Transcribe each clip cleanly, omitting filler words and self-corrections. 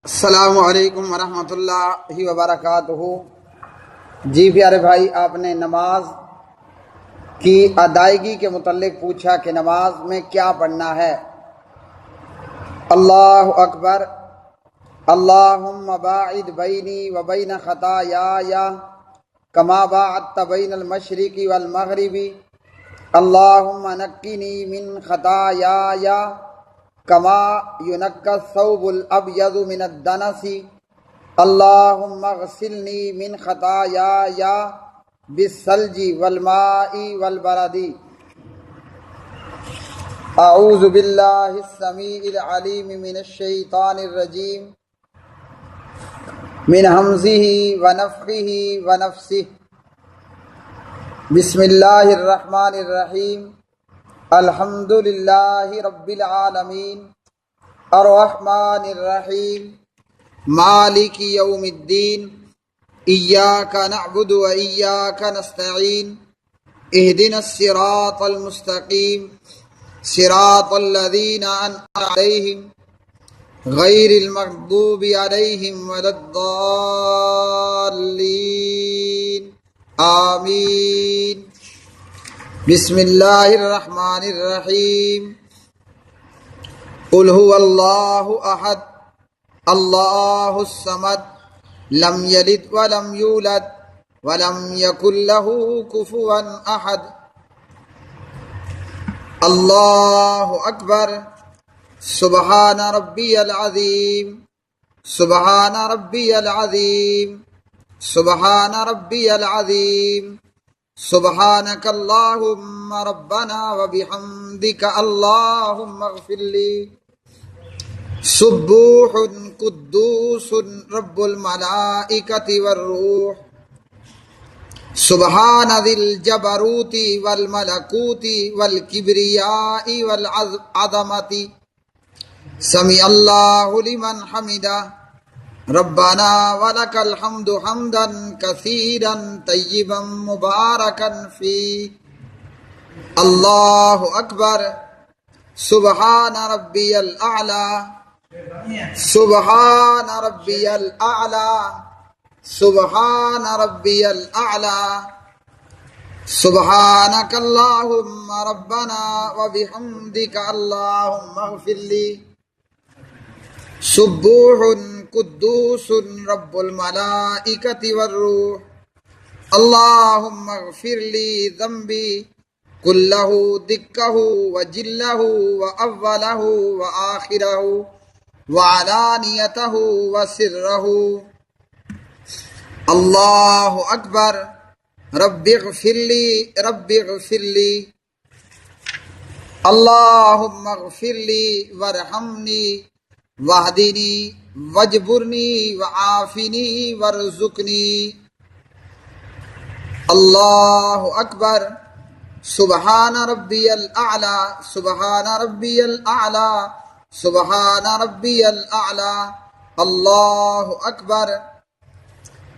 السلام علیکم ورحمۃ اللہ وبرکاتہ۔ جی پیارے بھائی، آپ نے نماز کی ادائیگی کے متعلق پوچھا کہ نماز میں کیا پڑھنا ہے۔ اللہ اکبر، اللہم باعد بینی و بین خطایای کما باعدت بین المشرق والمغرب، اللہم نقنی من خطایای کما ینقی الثوب الابیض من الدنس، اللہم اغسلنی من خطایای بالثلج والماء والبرد۔ اعوذ باللہ السمیع العلیم من الشیطان الرجیم، من ہمزہ ونفخہ ونفثہ۔ بسم اللہ الرحمن الرحیم، الحمد للہ رب العالمین، الرحمن الرحیم، مالک یوم الدین، ایاک نعبد و ایاک نستعین، اہدنا الصراط المستقیم، صراط الذین انعمت علیہم غیر المغضوب علیہم ولا الضالین، آمین۔ بسم اللہ الرحمن الرحیم، قل هو اللہ احد اللہ الصمد لم یلد ولم یولد ولم یکن له کفوا احد۔ اللہ اکبر، سبحان ربی العظیم، سبحان ربی العظیم، سبحان ربی العظیم، سبحانک اللہم ربنا وبحمدک اللہم اغفر لی۔ سبوح قدوس رب الملائکۃ والروح، سبحان ذی الجبروت والملکوت والکبریاء والعظمۃ، سمع اللہ لمن حمدہ، ربنا ولک الحمد حمدا کثیرا طیبا مبارکا فیہ۔ اللہ اکبر، سبحان ربی الاعلی، سبحان ربی الاعلی، سبحان ربی الاعلی، سبحانک اللہم ربنا وبحمدک اللہم اغفر لی۔ سبوح قدوس رب الملائکۃ والروح، اللہم اغفر لی ذنبی کلہ دکہ وجلہ واولہ وآخرہ وعلانیتہ وسرہ۔ اللہ اکبر، رب اغفر لی، رب اغفر لی، اللہم اغفر لی وارحمنی واہدنی واجبرنی وعافنی وارزقنی۔ اللہ اکبر، سبحان ربی الاعلی، سبحان ربی الاعلی، سبحان ربی الاعلی۔ اللہ اکبر،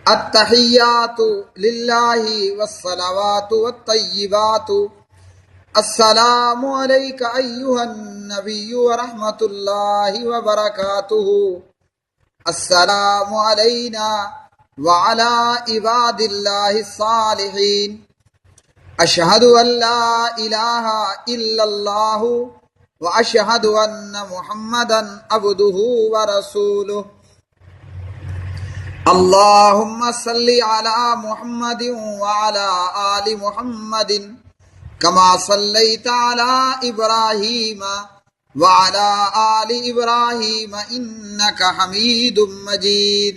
التحیات للہ والصلوات والطیبات، السلام علیک ایہا النبی ورحمۃ اللہ وبرکاتہ، السلام علینا وعلی عباد اللہ الصالحین، اشہد ان لا الہ الا اللہ واشہد ان محمدا عبدہ ورسولہ۔ اللہم صلی علی محمد وعلی آل محمد کما صلیت علی ابراہیم وعلی آل ابراہیم انک حمید مجید۔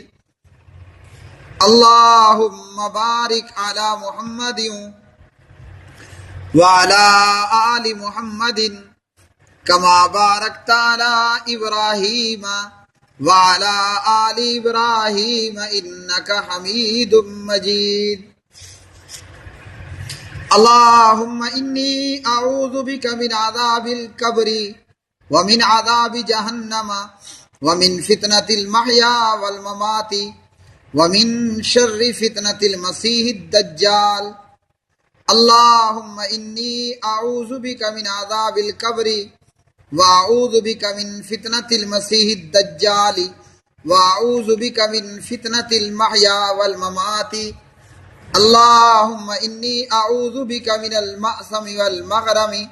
اللہم بارک علی محمد وعلی آل محمد کما بارکت علی ابراہیم وعلی آل ابراہیم انک حمید مجید۔ اللہم انی اعوذ بک من عذاب القبر ومن عذاب جہنم ومن فتنة المحیا والممات ومن شر فتنة المسیح الدجال۔ اللہم انی اعوذ بک من عذاب القبر واعوذ بک من فتنة المسیح الدجال وأعوذ بك من فتنة المحيا والممات اللهم إني أعوذ بك من المأثم والمغرم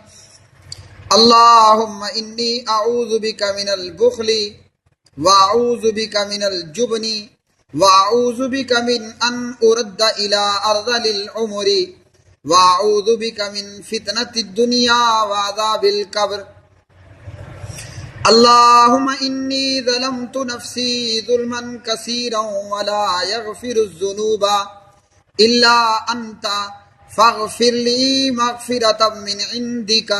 اللهم إني أعوذ بك من البخل وأعوذ بك من الجبن وأعوذ بك من أن أرد إلى أرذل العمر وأعوذ بك من فتنة الدنيا وعذاب القبر اللهم إني ظلمت نفسي ظلما كثيرا ولا يغفر الذنوب إلا أنت فاغفر لي مغفرة من عندك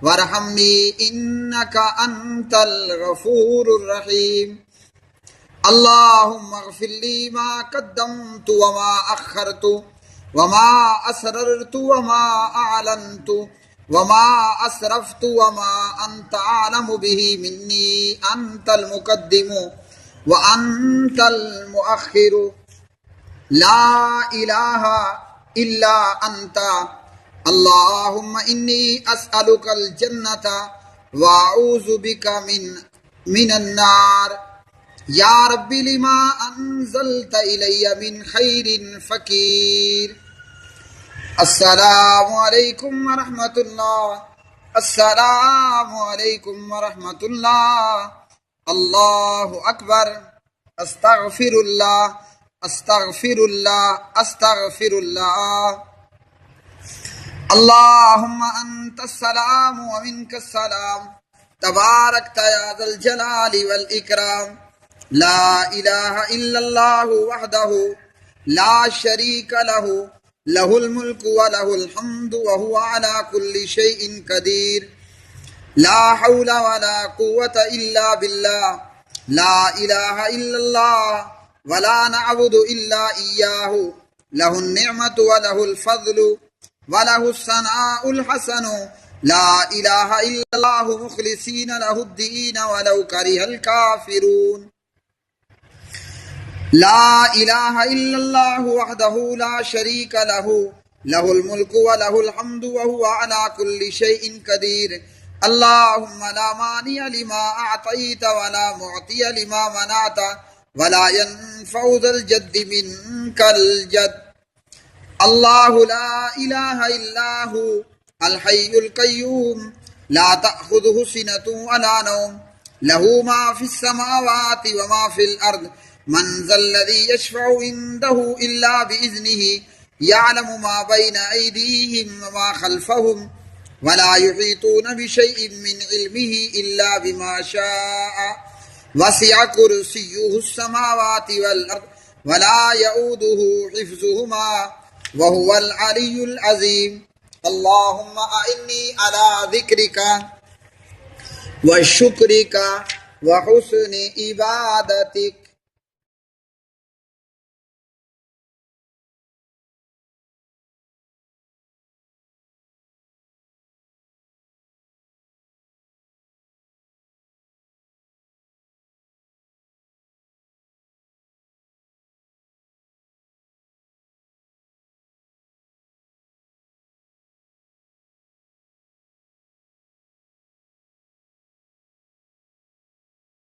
وارحمني إنك أنت الغفور الرحيم اللهم اغفر لي ما قدمت وما أخرت وما أسررت وما أعلنت وما أسرفت وما أنت أعلم به مني أنت المقدم وأنت المؤخر لا إله إلا أنت اللهم إني أسألك الجنة وأعوذ بك من النار یا رب لما انزلت الی من خیر فقیر السلام علیکم ورحمۃ اللہ السلام علیکم ورحمۃ اللہ اللہ اکبر استغفر اللہ استغفر اللہ استغفر اللہ اللہم انت السلام ومنک السلام تبارکت یا ذا الجلال والاکرام لا الہ الا اللہ وحدہ لا شریک لہ لہ الملک ولہ الحمد وہو علی کل شیء قدیر لا حول ولا قوة الا باللہ لا الہ الا اللہ ولا نعبد الا ایاہ لہ النعمت ولہ الفضل ولہ الثناء الحسن لا الہ الا اللہ مخلصین لہ الدین ولو کرہ الکافرون لا الہ الا اللہ وحدہ لا شریک لہ لہ الملک ولہ الحمد وہو علی کل شیء قدیر اللہم لا مانع لما اعطیت ولا معطی لما منعت ولا ينفع ذا الجد منک الجد اللہ لا الہ الا ہو الحی القیوم لا تأخذہ سنة ولا نوم لہ ما فی السماوات وما فی الارض من ذا الذي يشفع عنده إلا بإذنه يعلم ما بين أيديهم وما خلفهم ولا يحيطون بشيء من علمه إلا بما شاء وسع كرسيه السماوات والأرض ولا يؤوده حفظهما وهو العلي العظيم اللهم أعني على ذكرك وشكرك وحسن عبادتك